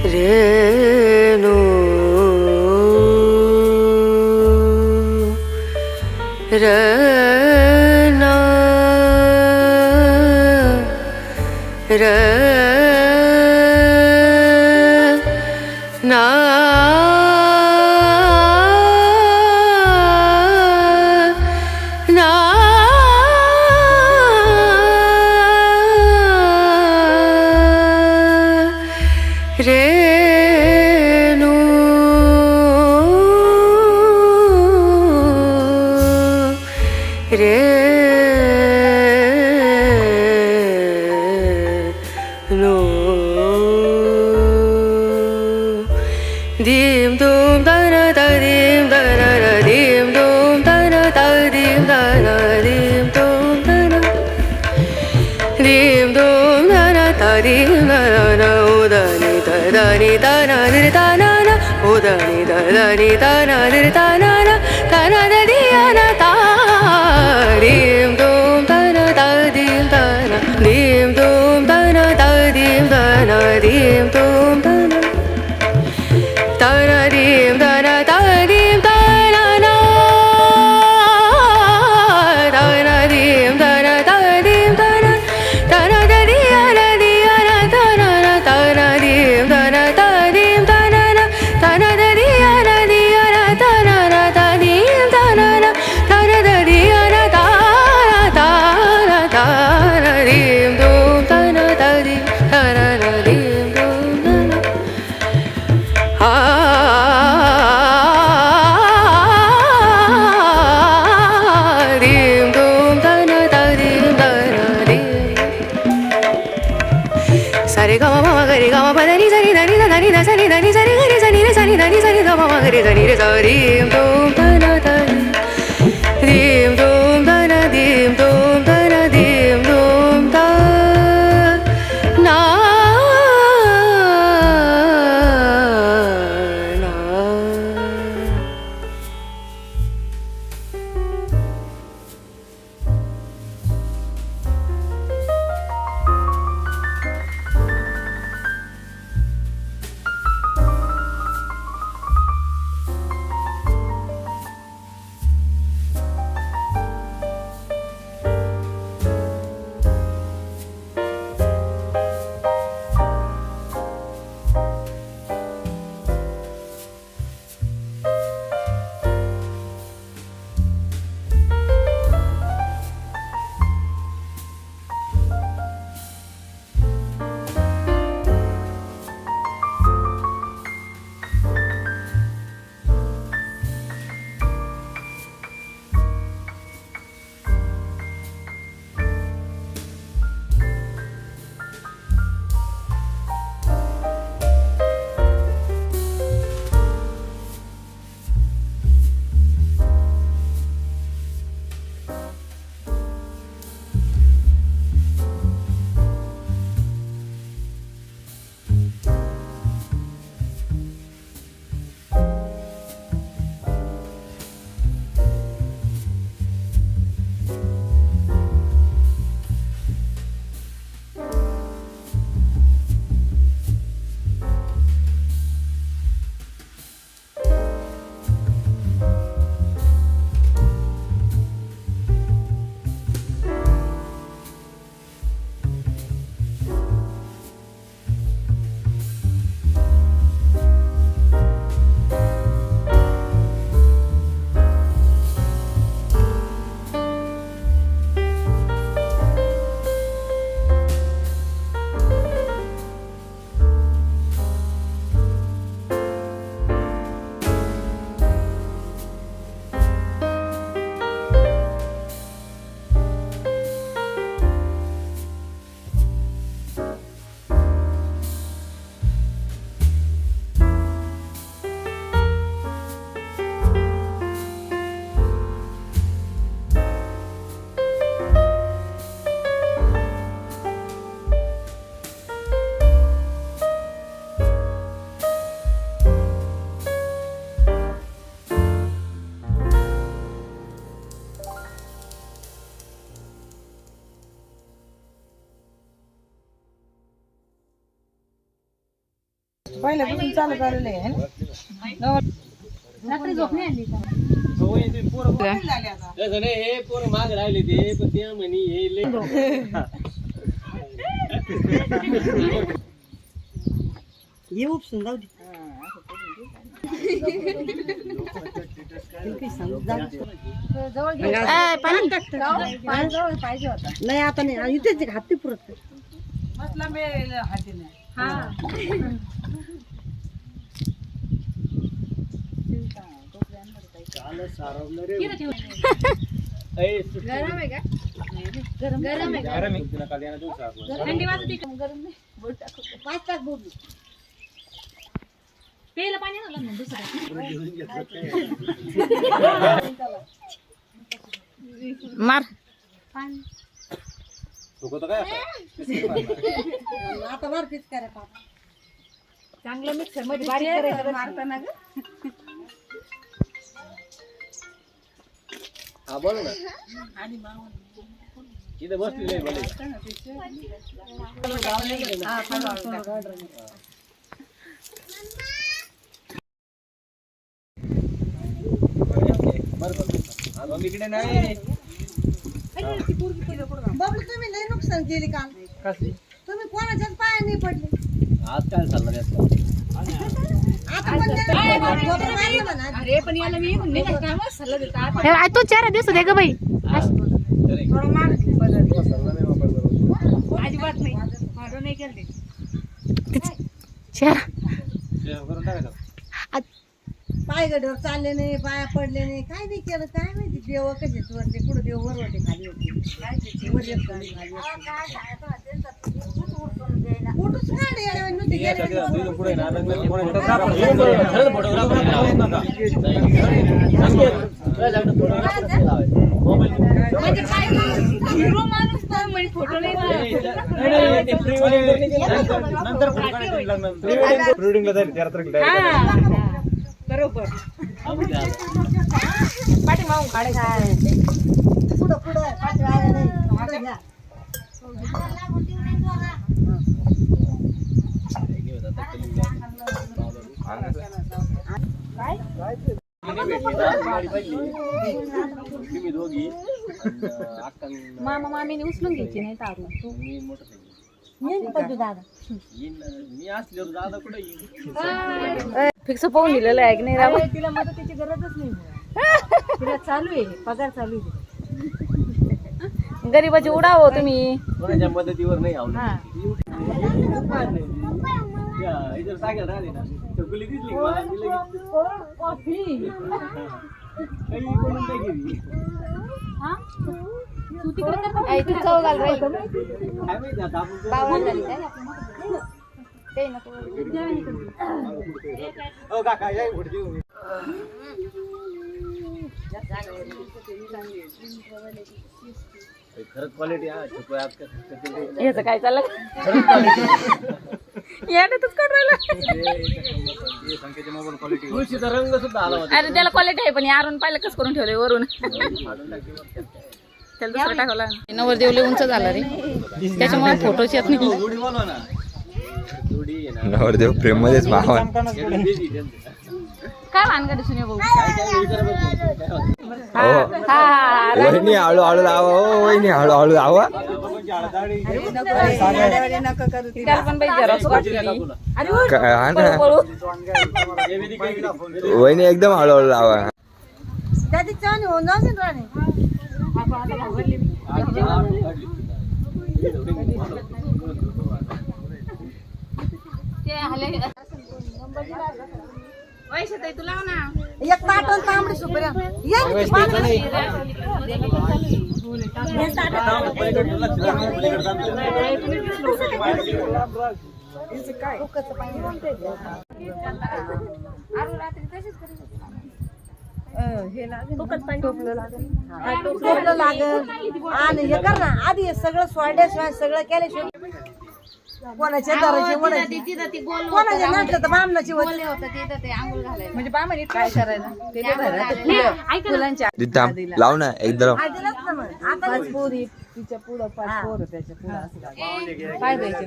रेणु रना रना ना Renu Renu dim dum dana da dim dana da dim dum dana da dim dana dim dum dana dim dum dana da dim dana na udani da ni da na di da na na udani da ni da na di da na na da na da di na da dim dum dana da dim dana dim dum dana da dim dana dim dum dana da-da-dim, da-da-da-dim, da-na-na. Da-na-dim, da-na-da-dim, da-na. Da-na-da-di-ya-da-di-ya-da, da-na-na. Da-na-dim, da-na-da-dim, da-na-na. Da-na-da-di-ya-da-di-ya-da, da-na-na. Da-dim, da-na-na. Da-na-da-di-ya-da, da-na-da-na. Da-na-dim, dum, da-na-da-dim, da-na-na-dim, dum, da-na. Dim dum da na da dim da na dim sa re ga ma ma ga re ga ma pa da ni sa ni da ni da ni da sa ni da ni sa re ga re sa ni re sa ni da ni sa ni da ma ma ga re sa ni re sa dim dum da na da dim dum da na dim dum da na dim dum da na पहिल्यापासून चालू झालेलं आहे ना. रात्री झोप नाही आली का? हे पोरं माग राहिले ते पण ते म्हणे हे लय ये उपसून जाऊ दे. पाहिजे होता. नाही आता नाही इथेच हाती पुरत मसला मिळेल हातीने. गरम आहे का? गरम आहे का? थंडी वाजते का? गरम नाही. बोट टाकू. 5 टाक बोट. प्यायला पाणी आलं ना दुसरं. मार पाणी. आता मारतीच करा पाप. चांगलं मिक्सर मध्ये बारीक करायचं मारताना ग. हा बोल ना इथे बसलेले बोले इकडे नाही बबलू तुम्ही लई नुकसान केली काल. कशी तुम्ही कोणाच्याच पाया नाही पडले. आज काय चाललं त्यात आता पण त्याला बबलू मारलं म्हणा. अरे पण याला मी म्हणले ना काय मग सल्ला देता. तू चेहरा दिसू दे ग बाई. थोडं मार बदल. अजिबात नाही. मारून नाही केलं ते. चेहरा करून टाकायचं पाय गडवर चालले नाही पाया पडले नाही काय नाही केलं काय माहिती. देव कसे वरते कुठं देव वर होते खाली होते काय ते वर येत खाली होते. कुठंच नाही यायला नुसते गेले. पुढे ना म्हणजे काय हिरो माणूस तर म्हणजे फोटो नाही बरोबर. पाठीमागून काढायचं पुढं पुढं पाठीमागे नाही पुढं घ्या. तुम्ही दोघी मामा मामीने उचलून घ्यायची नाही तारू. मी मोटरसायकल दादा मी असल्यावर दादा कुठे येईल फिक्स पाहून दिलेलं आहे की नाही राव. तिला मदतीची गरजच नाही. तिला चालू आहे पगार चालू आहे. गरीबाची उडाव तुम्ही. कोणाच्या मदतीवर नाही आवडत. हा. इतर सांगायला राहिले ना चकुली दिसली का मला मी लगेच काही बोलून नाही गेली. हा? तू तिकडे कर. आई तू चव घाल रे. काय माहिती आता आपण बावन्न झाली काय ते नको. हो काका या पुढे जेवू मी. खरंच क्वालिटी हा छुपा याचं काय चाललं यातच करून राहिलं. संकेतच्या मोबाईल क्वालिटी तुळशीचा रंग सुद्धा आला होता. अरे त्याला क्वालिटी आहे पण यारून पाहिलं कसं करून ठेवलंय वरून. त्याला दुसरं टाकवला. नवरदेवले उंच झाला रे त्याच्यामुळे फोटोच येत नाही. जोडी बोलवा ना जोडी आहे ना नवरदेव प्रेम मध्येच भावा. काय भानगड सुने भाऊ. वहिनी हळू हळू लावा हो वहिनी हळू हळू लावा. त्याला पण बाई झेरॉक्स वाटली. हा ना वहिनी एकदम हळू हळू लावा. त्याची छान होऊन जाऊ दे राणे. वैशाताई तू लाव ना. एक ताटण तांबडी सुपाऱ्या ये टोपलं लागल आणि हे कर ना आधी हे सगळं सोडल्याशिवाय सगळं केल्याशिवाय कोणाच्या दाराची म्हणायची कोणाच्या नसलं तर बामणाची होती. म्हणजे बामाने काय करायला फुलांच्या थांब लाव ना एकदम. आधीलाच ना मग आता पोरी तिच्या पुढं 5 पोरं त्याच्या पुढं असं काय द्यायचे